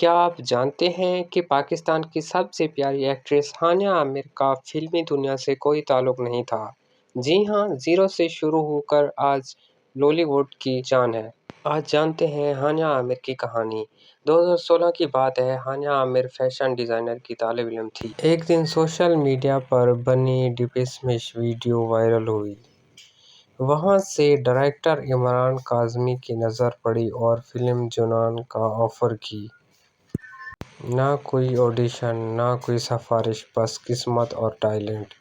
کیا آپ جانتے ہیں کہ پاکستان کی سب سے پیاری ایکٹریس ہانیہ عامر کا فلمی دنیا سے کوئی تعلق نہیں تھا؟ جی ہاں، زیرو سے شروع ہو کر آج لالی ووڈ کی جان ہے۔ آج جانتے ہیں ہانیہ عامر کی کہانی۔ 2016 کی بات ہے، ہانیہ عامر فیشن ڈیزائنر کی طالب علم تھی۔ ایک دن سوشل میڈیا پر بنی ڈبسمش ویڈیو وائرل ہوئی۔ وہاں سے ڈائریکٹر عمران کاظمی کی نظر پڑی اور فلم جنون کا آفر کی۔ نہ کوئی آڈیشن، نہ کوئی سفارش، بس قسمت اور ٹیلنٹ۔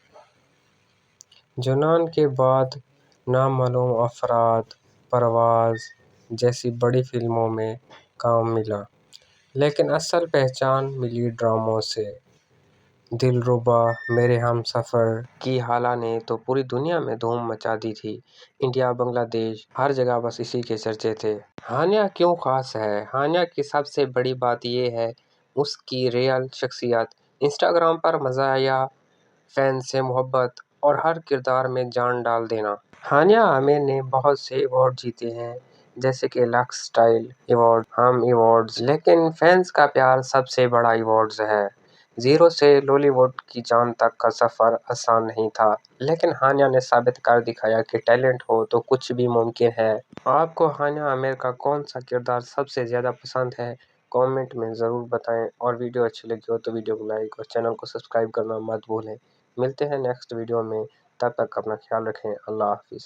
جنون کے بعد نامعلوم افراد، پرواز جیسی بڑی فلموں میں کام ملا، لیکن اصل پہچان ملی ڈراموں سے۔ دلربا، میرے ہمسفر کی حالہ نے تو پوری دنیا میں دھوم مچا دی تھی۔ انڈیا، بنگلہ دیش، ہر جگہ بس اسی کے چرچے تھے۔ ہانیہ کیوں خاص ہے؟ ہانیہ کی سب سے بڑی بات یہ ہے اس کی ریئل شخصیت۔ انسٹاگرام پر مزاحیہ، فینس سے محبت اور ہر کردار میں جان ڈال دینا۔ ہانیہ عامر نے بہت سے ایوارڈ جیتے ہیں، جیسے کہ لکس اسٹائل ایوارڈ، ہم ایوارڈز، لیکن فینس کا پیار سب سے بڑا ایوارڈز ہے۔ زیرو سے لالی ووڈ کی جان تک کا سفر آسان نہیں تھا، لیکن ہانیہ نے ثابت کر دکھایا کہ ٹیلنٹ ہو تو کچھ بھی ممکن ہے۔ آپ کو ہانیہ عامر کا کون سا کردار سب سے زیادہ پسند ہے؟ کامنٹ میں ضرور بتائیں، اور ویڈیو اچھی لگی ہو تو ویڈیو کو لائک اور چینل کو سبسکرائب کرنا مت بھولیں۔ ملتے ہیں نیکسٹ ویڈیو میں، تب تک اپنا خیال رکھیں۔ اللہ حافظ۔